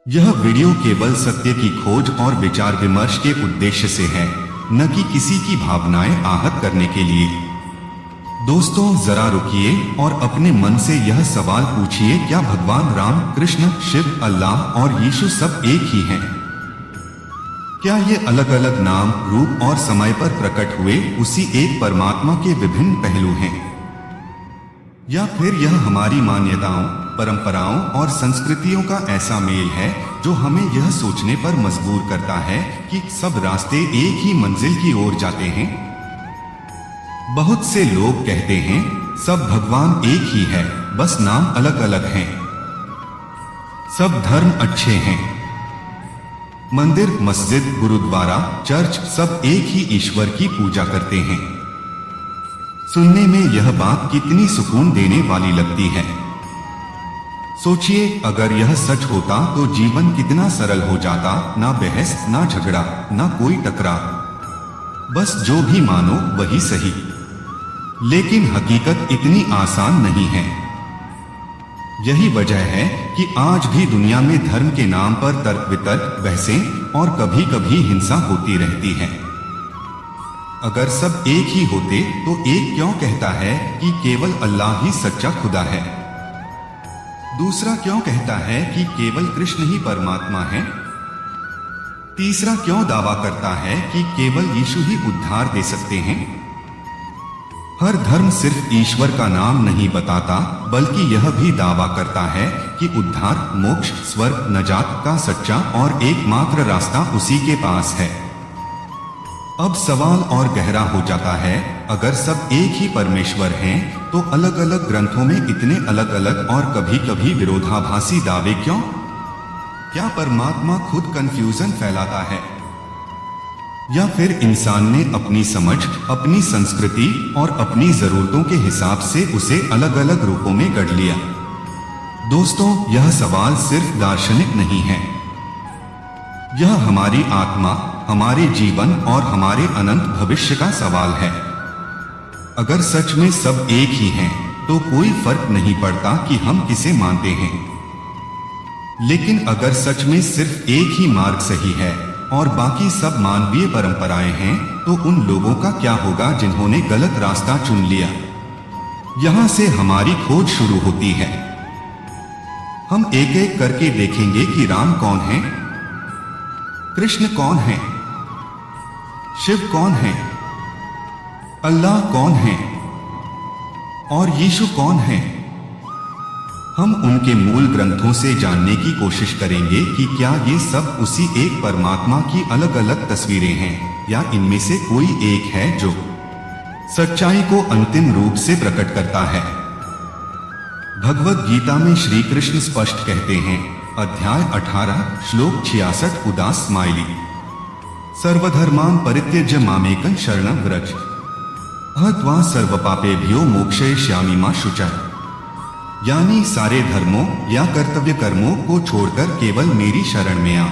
यह वीडियो केवल सत्य की खोज और विचार विमर्श के उद्देश्य से है, न कि किसी की भावनाएं आहत करने के लिए। दोस्तों, जरा रुकिए और अपने मन से यह सवाल पूछिए, क्या भगवान राम, कृष्ण, शिव, अल्लाह और यीशु सब एक ही हैं? क्या ये अलग अलग नाम, रूप और समय पर प्रकट हुए उसी एक परमात्मा के विभिन्न पहलू हैं? या फिर यह हमारी मान्यताओं, परंपराओं और संस्कृतियों का ऐसा मेल है जो हमें यह सोचने पर मजबूर करता है कि सब रास्ते एक ही मंजिल की ओर जाते हैं? बहुत से लोग कहते हैं सब भगवान एक ही है, बस नाम अलग अलग हैं। सब धर्म अच्छे हैं, मंदिर, मस्जिद, गुरुद्वारा, चर्च सब एक ही ईश्वर की पूजा करते हैं। सुनने में यह बात कितनी सुकून देने वाली लगती है। सोचिए, अगर यह सच होता तो जीवन कितना सरल हो जाता। ना बहस, ना झगड़ा, ना कोई टकराव, बस जो भी मानो वही सही। लेकिन हकीकत इतनी आसान नहीं है। यही वजह है कि आज भी दुनिया में धर्म के नाम पर तर्क वितर्क, बहसें और कभी कभी हिंसा होती रहती है। अगर सब एक ही होते तो एक क्यों कहता है कि केवल अल्लाह ही सच्चा खुदा है? दूसरा क्यों कहता है कि केवल कृष्ण ही परमात्मा है? तीसरा क्यों दावा करता है कि केवल यीशु ही उद्धार दे सकते हैं? हर धर्म सिर्फ ईश्वर का नाम नहीं बताता, बल्कि यह भी दावा करता है कि उद्धार, मोक्ष, स्वर्ग, नजात का सच्चा और एकमात्र रास्ता उसी के पास है। अब सवाल और गहरा हो जाता है, अगर सब एक ही परमेश्वर हैं, तो अलग अलग ग्रंथों में इतने अलग अलग और कभी कभी विरोधाभासी दावे क्यों? क्या परमात्मा खुद कंफ्यूजन फैलाता है? या फिर इंसान ने अपनी समझ, अपनी संस्कृति और अपनी जरूरतों के हिसाब से उसे अलग अलग रूपों में गढ़ लिया? दोस्तों, यह सवाल सिर्फ दार्शनिक नहीं है। यह हमारी आत्मा, हमारे जीवन और हमारे अनंत भविष्य का सवाल है। अगर सच में सब एक ही हैं, तो कोई फर्क नहीं पड़ता कि हम किसे मानते हैं। लेकिन अगर सच में सिर्फ एक ही मार्ग सही है और बाकी सब मानवीय परंपराएं हैं, तो उन लोगों का क्या होगा जिन्होंने गलत रास्ता चुन लिया? यहां से हमारी खोज शुरू होती है। हम एक एक करके देखेंगे कि राम कौन है, कृष्ण कौन है, शिव कौन है, अल्लाह कौन है और यीशु कौन है। हम उनके मूल ग्रंथों से जानने की कोशिश करेंगे कि क्या ये सब उसी एक परमात्मा की अलग अलग तस्वीरें हैं, या इनमें से कोई एक है जो सच्चाई को अंतिम रूप से प्रकट करता है। भगवद गीता में श्री कृष्ण स्पष्ट कहते हैं, अध्याय 18, श्लोक 66, उदास स्माइली, सर्वधर्मान परित्यज्य मामेकं शरणं व्रज, अहत्वा सर्वपापेभ्यो मोक्षयिष्यामि मा शुचः। यानी सारे धर्मों या कर्तव्य कर्मों को छोड़कर केवल मेरी शरण में आ,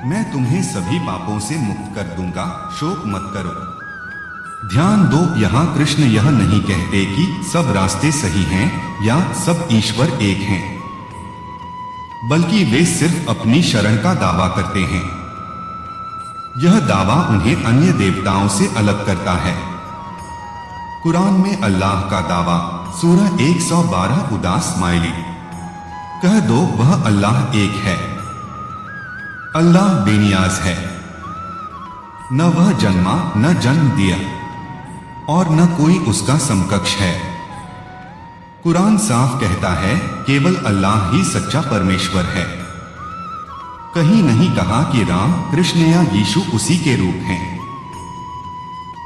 मैं तुम्हें सभी पापों से मुक्त कर दूंगा, शोक मत करो। ध्यान दो, यहाँ कृष्ण यह नहीं कहते कि सब रास्ते सही हैं या सब ईश्वर एक हैं, बल्कि वे सिर्फ अपनी शरण का दावा करते हैं। यह दावा उन्हें अन्य देवताओं से अलग करता है। कुरान में अल्लाह का दावा, सूरह 112, उदास स्माइली, कह दो वह अल्लाह एक है। अल्लाह बेनियाज है, न वह जन्मा, न जन्म दिया और न कोई उसका समकक्ष है। कुरान साफ कहता है, केवल अल्लाह ही सच्चा परमेश्वर है। कहीं नहीं कहा कि राम, कृष्ण या यीशु उसी के रूप हैं,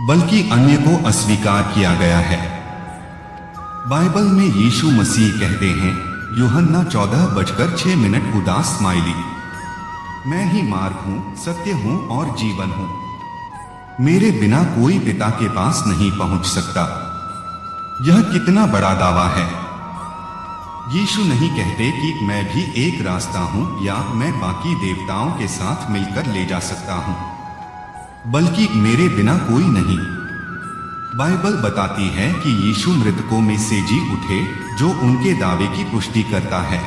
बल्कि अन्य को अस्वीकार किया गया है। बाइबल में यीशु मसीह कहते हैं, यूहन्ना 14:6, उदास स्माइली, मैं ही मार्ग हूं, सत्य हूं और जीवन हूं, मेरे बिना कोई पिता के पास नहीं पहुंच सकता। यह कितना बड़ा दावा है। यीशु नहीं कहते कि मैं भी एक रास्ता हूं या मैं बाकी देवताओं के साथ मिलकर ले जा सकता हूं, बल्कि मेरे बिना कोई नहीं। बाइबल बताती है कि यीशु मृतकों में से जी उठे, जो उनके दावे की पुष्टि करता है।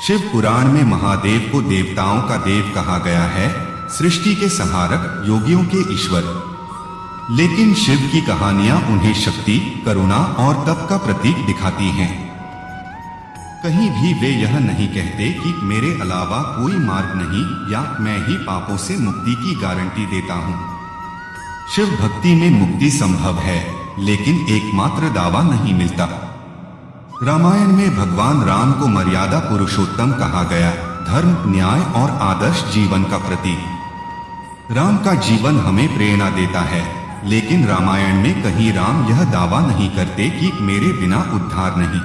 शिव पुराण में महादेव को देवताओं का देव कहा गया है, सृष्टि के संहारक, योगियों के ईश्वर। लेकिन शिव की कहानियां उन्हें शक्ति, करुणा और तप का प्रतीक दिखाती हैं। कहीं भी वे यह नहीं कहते कि मेरे अलावा कोई मार्ग नहीं या मैं ही पापों से मुक्ति की गारंटी देता हूँ। शिव भक्ति में मुक्ति संभव है, लेकिन एकमात्र दावा नहीं मिलता। रामायण में भगवान राम को मर्यादा पुरुषोत्तम कहा गया, धर्म, न्याय और आदर्श जीवन का प्रतीक। राम का जीवन हमें प्रेरणा देता है, लेकिन रामायण में कहीं राम यह दावा नहीं करते कि मेरे बिना उद्धार नहीं।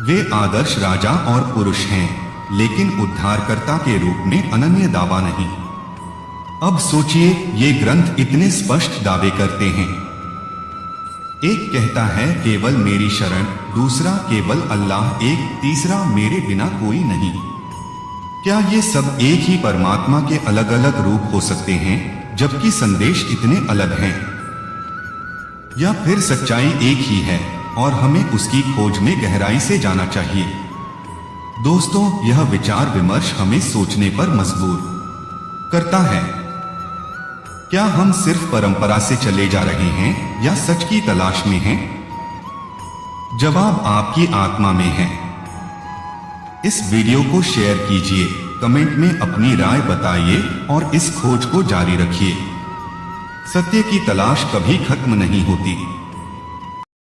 वे आदर्श राजा और पुरुष हैं, लेकिन उद्धारकर्ता के रूप में अनन्य दावा नहीं। अब सोचिए, ये ग्रंथ इतने स्पष्ट दावे करते हैं। एक कहता है केवल मेरी शरण, दूसरा केवल अल्लाह एक, तीसरा मेरे बिना कोई नहीं। क्या ये सब एक ही परमात्मा के अलग अलग रूप हो सकते हैं, जबकि संदेश इतने अलग हैं? या फिर सच्चाई एक ही है और हमें उसकी खोज में गहराई से जाना चाहिए? दोस्तों, यह विचार विमर्श हमें सोचने पर मजबूर करता है। क्या हम सिर्फ परंपरा से चले जा रहे हैं या सच की तलाश में हैं? जवाब आपकी आत्मा में है। इस वीडियो को शेयर कीजिए, कमेंट में अपनी राय बताइए और इस खोज को जारी रखिए। सत्य की तलाश कभी खत्म नहीं होती।